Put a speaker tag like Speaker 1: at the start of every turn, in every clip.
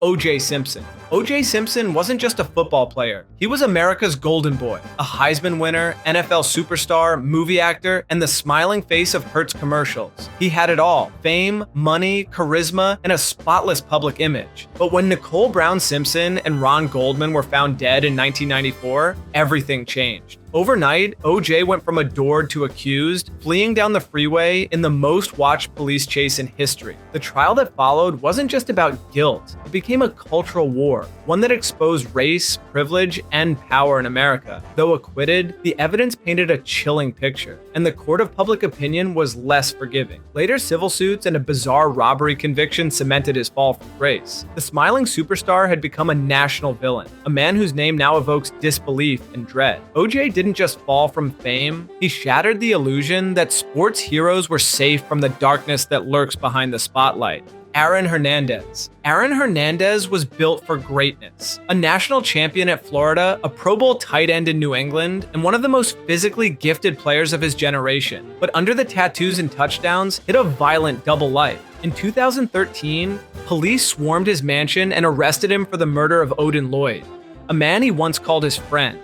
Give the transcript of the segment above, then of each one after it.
Speaker 1: O.J. Simpson. O.J. Simpson wasn't just a football player. He was America's golden boy, a Heisman winner, NFL superstar, movie actor, and the smiling face of Hertz commercials. He had it all: fame, money, charisma, and a spotless public image. But when Nicole Brown Simpson and Ron Goldman were found dead in 1994, everything changed. Overnight, O.J. went from adored to accused, fleeing down the freeway in the most watched police chase in history. The trial that followed wasn't just about guilt, it became a cultural war, one that exposed race, privilege, and power in America. Though acquitted, the evidence painted a chilling picture, and the court of public opinion was less forgiving. Later civil suits and a bizarre robbery conviction cemented his fall from grace. The smiling superstar had become a national villain, a man whose name now evokes disbelief and dread. O.J. didn't just fall from fame, he shattered the illusion that sports heroes were safe from the darkness that lurks behind the spotlight. Aaron Hernandez. Aaron Hernandez was built for greatness. A national champion at Florida, a Pro Bowl tight end in New England, and one of the most physically gifted players of his generation. But under the tattoos and touchdowns, hid a violent double life. In 2013, police swarmed his mansion and arrested him for the murder of Odin Lloyd, a man he once called his friend.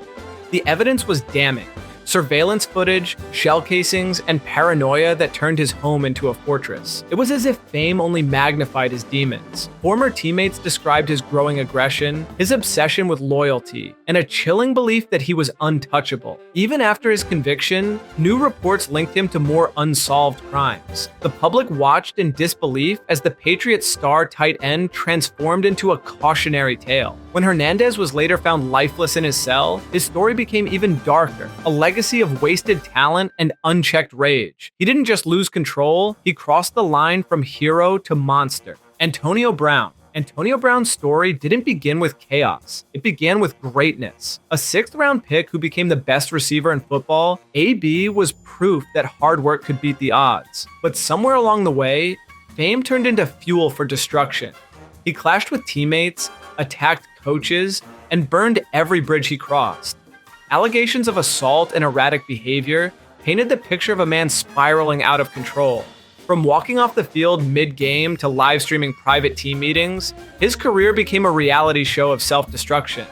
Speaker 1: The evidence was damning. Surveillance footage, shell casings, and paranoia that turned his home into a fortress. It was as if fame only magnified his demons. Former teammates described his growing aggression, his obsession with loyalty, and a chilling belief that he was untouchable. Even after his conviction, new reports linked him to more unsolved crimes. The public watched in disbelief as the Patriots' star tight end transformed into a cautionary tale. When Hernandez was later found lifeless in his cell, his story became even darker, a legacy of wasted talent and unchecked rage. He didn't just lose control, he crossed the line from hero to monster. Antonio Brown. Antonio Brown's story didn't begin with chaos. It began with greatness. A 6th-round pick who became the best receiver in football, AB was proof that hard work could beat the odds. But somewhere along the way, fame turned into fuel for destruction. He clashed with teammates, attacked coaches, and burned every bridge he crossed. Allegations of assault and erratic behavior painted the picture of a man spiraling out of control. From walking off the field mid-game to live streaming private team meetings, his career became a reality show of self-destruction.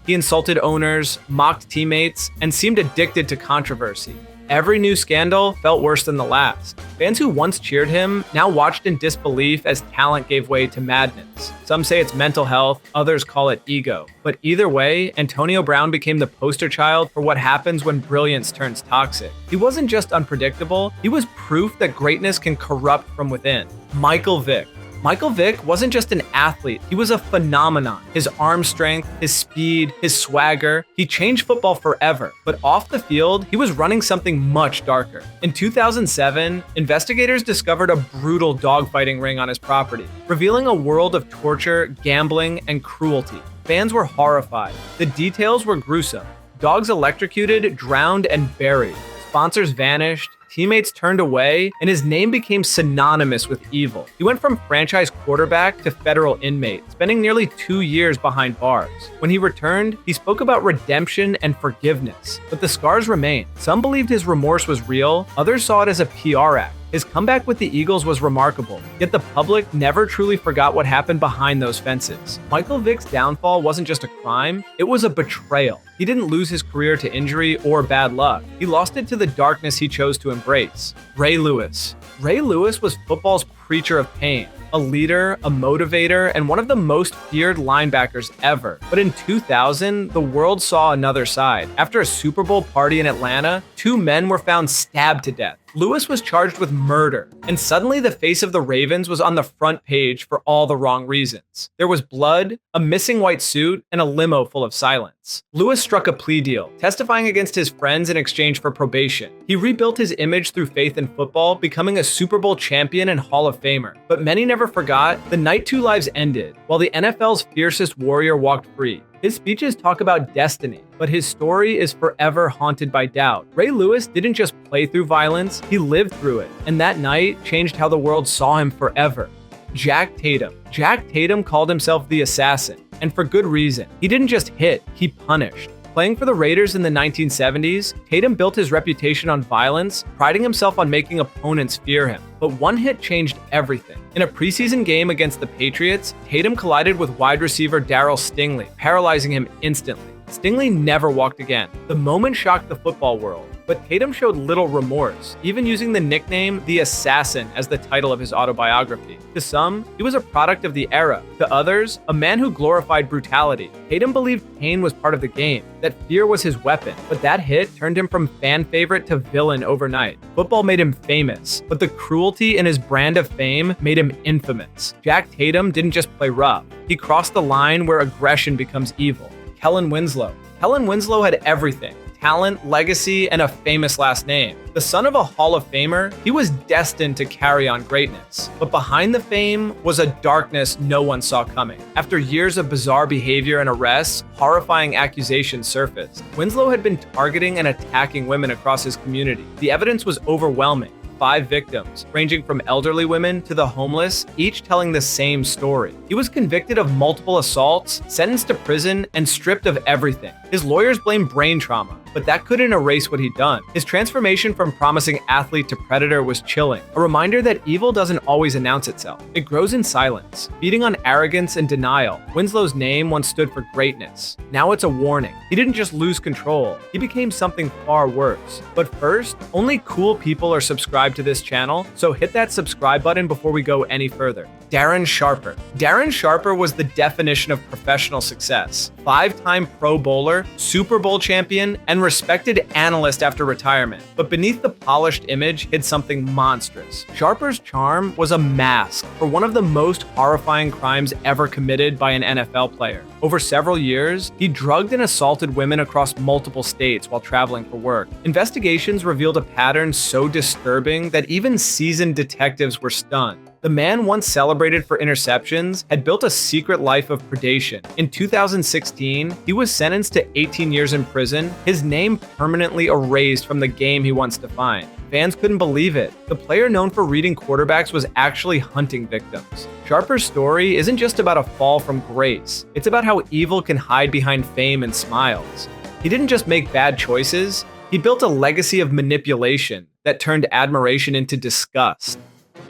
Speaker 1: He insulted owners, mocked teammates, and seemed addicted to controversy. Every new scandal felt worse than the last. Fans who once cheered him now watched in disbelief as talent gave way to madness. Some say it's mental health, others call it ego. But either way, Antonio Brown became the poster child for what happens when brilliance turns toxic. He wasn't just unpredictable, he was proof that greatness can corrupt from within. Michael Vick. Michael Vick wasn't just an athlete, he was a phenomenon. His arm strength, his speed, his swagger, he changed football forever. But off the field, he was running something much darker. In 2007, investigators discovered a brutal dogfighting ring on his property, revealing a world of torture, gambling, and cruelty. Fans were horrified. The details were gruesome. Dogs electrocuted, drowned, and buried. Sponsors vanished, teammates turned away, and his name became synonymous with evil. He went from franchise quarterback to federal inmate, spending nearly 2 years behind bars. When he returned, he spoke about redemption and forgiveness, but the scars remained. Some believed his remorse was real, others saw it as a PR act. His comeback with the Eagles was remarkable, yet the public never truly forgot what happened behind those fences. Michael Vick's downfall wasn't just a crime, it was a betrayal. He didn't lose his career to injury or bad luck. He lost it to the darkness he chose to embrace. Ray Lewis. Ray Lewis was football's preacher of pain. A leader, a motivator, and one of the most feared linebackers ever. But in 2000, the world saw another side. After a Super Bowl party in Atlanta, 2 men were found stabbed to death. Lewis was charged with murder, and suddenly the face of the Ravens was on the front page for all the wrong reasons. There was blood, a missing white suit, and a limo full of silence. Lewis struck a plea deal, testifying against his friends in exchange for probation. He rebuilt his image through faith in football, becoming a Super Bowl champion and Hall of Famer. But many never forgot, the night 2 lives ended, while the NFL's fiercest warrior walked free. His speeches talk about destiny, but his story is forever haunted by doubt. Ray Lewis didn't just play through violence, he lived through it, and that night changed how the world saw him forever. Jack Tatum. Jack Tatum called himself the assassin, and for good reason. He didn't just hit, he punished. Playing for the Raiders in the 1970s, Tatum built his reputation on violence, priding himself on making opponents fear him. But one hit changed everything. In a preseason game against the Patriots, Tatum collided with wide receiver Darryl Stingley, paralyzing him instantly. Stingley never walked again. The moment shocked the football world, but Tatum showed little remorse, even using the nickname The Assassin as the title of his autobiography. To some, he was a product of the era. To others, a man who glorified brutality. Tatum believed pain was part of the game, that fear was his weapon, but that hit turned him from fan favorite to villain overnight. Football made him famous, but the cruelty in his brand of fame made him infamous. Jack Tatum didn't just play rough. He crossed the line where aggression becomes evil. Kellen Winslow. Kellen Winslow had everything: talent, legacy, and a famous last name. The son of a Hall of Famer, he was destined to carry on greatness. But behind the fame was a darkness no one saw coming. After years of bizarre behavior and arrests, horrifying accusations surfaced. Winslow had been targeting and attacking women across his community. The evidence was overwhelming. 5 victims, ranging from elderly women to the homeless, each telling the same story. He was convicted of multiple assaults, sentenced to prison, and stripped of everything. His lawyers blamed brain trauma, but that couldn't erase what he'd done. His transformation from promising athlete to predator was chilling, a reminder that evil doesn't always announce itself. It grows in silence, feeding on arrogance and denial. Winslow's name once stood for greatness. Now it's a warning. He didn't just lose control, he became something far worse. But first, only cool people are subscribed to this channel, so hit that subscribe button before we go any further. Darren Sharper. Darren Sharper was the definition of professional success. 5-time Pro Bowler, Super Bowl champion, and respected analyst after retirement. But beneath the polished image hid something monstrous. Sharper's charm was a mask for one of the most horrifying crimes ever committed by an NFL player. Over several years, he drugged and assaulted women across multiple states while traveling for work. Investigations revealed a pattern so disturbing that even seasoned detectives were stunned. The man, once celebrated for interceptions, had built a secret life of predation. In 2016, he was sentenced to 18 years in prison, his name permanently erased from the game he once defined. Fans couldn't believe it. The player known for reading quarterbacks was actually hunting victims. Sharper's story isn't just about a fall from grace. It's about how evil can hide behind fame and smiles. He didn't just make bad choices, he built a legacy of manipulation that turned admiration into disgust.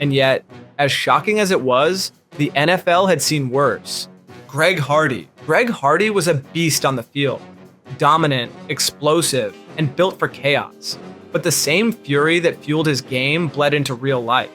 Speaker 1: And yet, as shocking as it was, the NFL had seen worse. Greg Hardy. Greg Hardy was a beast on the field. Dominant, explosive, and built for chaos. But the same fury that fueled his game bled into real life.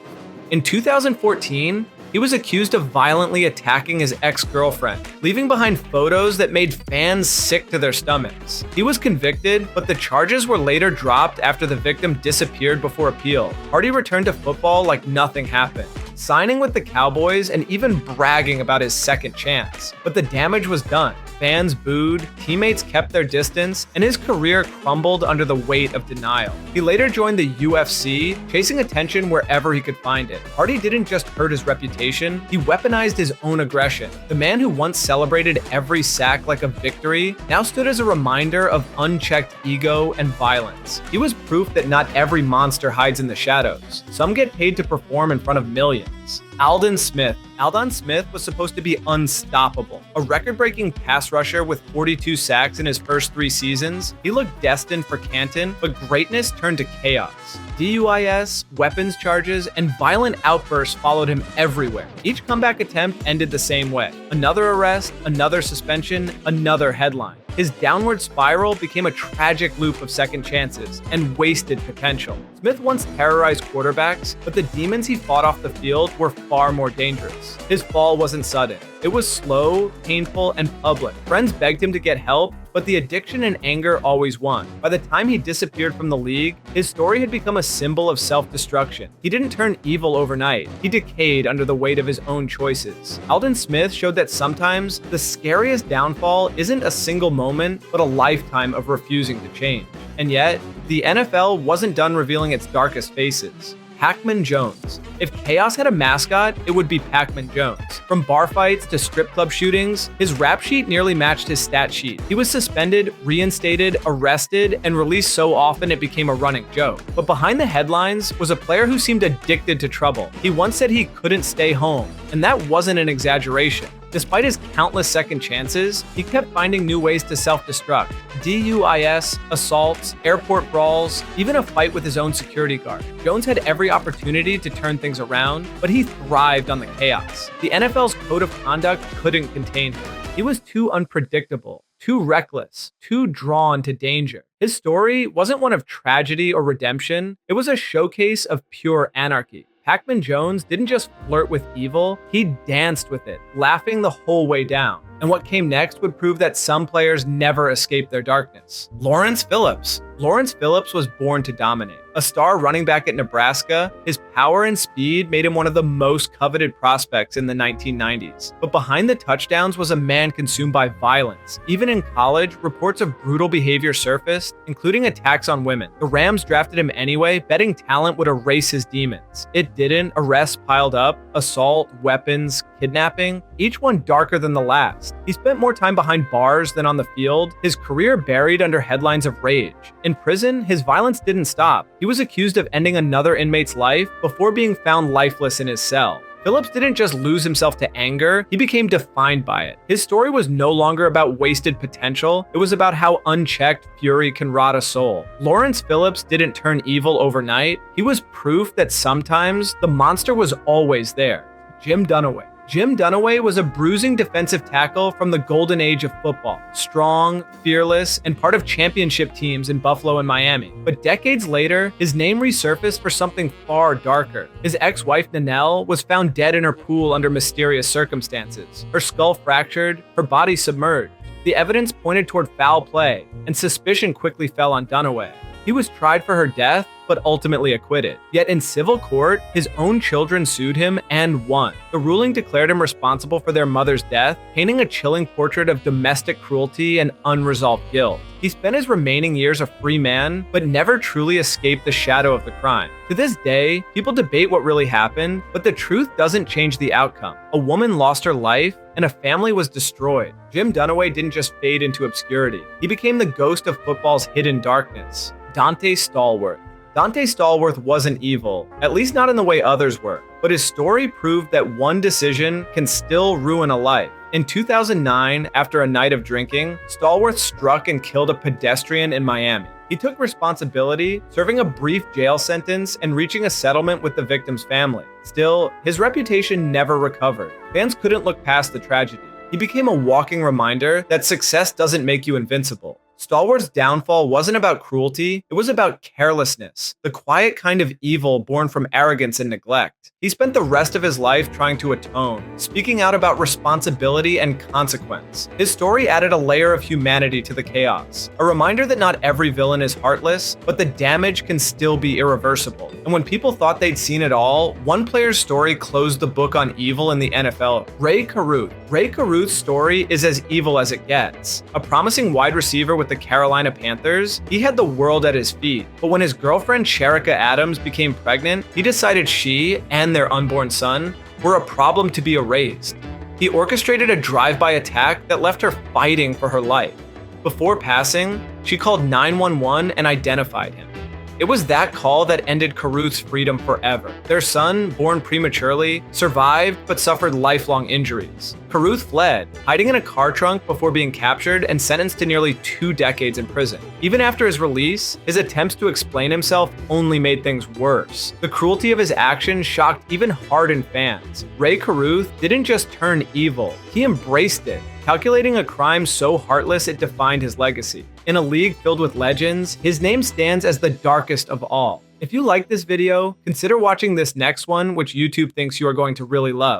Speaker 1: In 2014, he was accused of violently attacking his ex-girlfriend, leaving behind photos that made fans sick to their stomachs. He was convicted, but the charges were later dropped after the victim disappeared before appeal. Hardy returned to football like nothing happened, signing with the Cowboys and even bragging about his second chance. But the damage was done. Fans booed, teammates kept their distance, and his career crumbled under the weight of denial. He later joined the UFC, chasing attention wherever he could find it. Hardy didn't just hurt his reputation, he weaponized his own aggression. The man who once celebrated every sack like a victory now stood as a reminder of unchecked ego and violence. He was proof that not every monster hides in the shadows. Some get paid to perform in front of millions. Aldon Smith. Aldon Smith was supposed to be unstoppable. A record-breaking pass rusher with 42 sacks in his first 3 seasons, he looked destined for Canton, but greatness turned to chaos. DUIs, weapons charges, and violent outbursts followed him everywhere. Each comeback attempt ended the same way. Another arrest, another suspension, another headline. His downward spiral became a tragic loop of second chances and wasted potential. Smith once terrorized quarterbacks, but the demons he fought off the field were far more dangerous. His fall wasn't sudden. It was slow, painful, and public. Friends begged him to get help, but the addiction and anger always won. By the time he disappeared from the league, his story had become a symbol of self-destruction. He didn't turn evil overnight. He decayed under the weight of his own choices. Aldon Smith showed that sometimes the scariest downfall isn't a single moment, but a lifetime of refusing to change. And yet, the NFL wasn't done revealing its darkest faces. Pacman Jones. If chaos had a mascot, it would be Pacman Jones. From bar fights to strip club shootings, his rap sheet nearly matched his stat sheet. He was suspended, reinstated, arrested, and released so often it became a running joke. But behind the headlines was a player who seemed addicted to trouble. He once said he couldn't stay home, and that wasn't an exaggeration. Despite his countless second chances, he kept finding new ways to self-destruct. DUIs, assaults, airport brawls, even a fight with his own security guard. Jones had every opportunity to turn things around, but he thrived on the chaos. The NFL's code of conduct couldn't contain him. He was too unpredictable, too reckless, too drawn to danger. His story wasn't one of tragedy or redemption, it was a showcase of pure anarchy. Pacman Jones didn't just flirt with evil, he danced with it, laughing the whole way down. And what came next would prove that some players never escape their darkness. Lawrence Phillips. Lawrence Phillips was born to dominate. A star running back at Nebraska, his power and speed made him one of the most coveted prospects in the 1990s. But behind the touchdowns was a man consumed by violence. Even in college, reports of brutal behavior surfaced, including attacks on women. The Rams drafted him anyway, betting talent would erase his demons. It didn't. Arrests piled up, assault, weapons, kidnapping, each one darker than the last. He spent more time behind bars than on the field, his career buried under headlines of rage. In prison, his violence didn't stop. He was accused of ending another inmate's life before being found lifeless in his cell. Phillips didn't just lose himself to anger, he became defined by it. His story was no longer about wasted potential, it was about how unchecked fury can rot a soul. Lawrence Phillips didn't turn evil overnight, he was proof that sometimes the monster was always there. Jim Dunaway. Jim Dunaway was a bruising defensive tackle from the golden age of football. Strong, fearless, and part of championship teams in Buffalo and Miami. But decades later, his name resurfaced for something far darker. His ex-wife Nanelle was found dead in her pool under mysterious circumstances. Her skull fractured, her body submerged. The evidence pointed toward foul play, and suspicion quickly fell on Dunaway. He was tried for her death, but ultimately acquitted. Yet in civil court, his own children sued him and won. The ruling declared him responsible for their mother's death, painting a chilling portrait of domestic cruelty and unresolved guilt. He spent his remaining years a free man, but never truly escaped the shadow of the crime. To this day, people debate what really happened, but the truth doesn't change the outcome. A woman lost her life, and a family was destroyed. Jim Dunaway didn't just fade into obscurity. He became the ghost of football's hidden darkness. Donte Stallworth. Donte Stallworth wasn't evil, at least not in the way others were, but his story proved that one decision can still ruin a life. In 2009, after a night of drinking, Stallworth struck and killed a pedestrian in Miami. He took responsibility, serving a brief jail sentence and reaching a settlement with the victim's family. Still, his reputation never recovered. Fans couldn't look past the tragedy. He became a walking reminder that success doesn't make you invincible. Stallworth's downfall wasn't about cruelty, it was about carelessness, the quiet kind of evil born from arrogance and neglect. He spent the rest of his life trying to atone, speaking out about responsibility and consequence. His story added a layer of humanity to the chaos, a reminder that not every villain is heartless, but the damage can still be irreversible. And when people thought they'd seen it all, one player's story closed the book on evil in the NFL. Rae Carruth. Rae Carruth's story is as evil as it gets. A promising wide receiver with the Carolina Panthers, he had the world at his feet. But when his girlfriend Sherika Adams became pregnant, he decided she and their unborn son were a problem to be erased. He orchestrated a drive-by attack that left her fighting for her life. Before passing, she called 911 and identified him. It was that call that ended Carruth's freedom forever. Their son, born prematurely, survived but suffered lifelong injuries. Carruth fled, hiding in a car trunk before being captured and sentenced to nearly 2 decades in prison. Even after his release, his attempts to explain himself only made things worse. The cruelty of his actions shocked even hardened fans. Rae Carruth didn't just turn evil, he embraced it, calculating a crime so heartless it defined his legacy. In a league filled with legends, his name stands as the darkest of all. If you like this video, consider watching this next one, which YouTube thinks you are going to really love.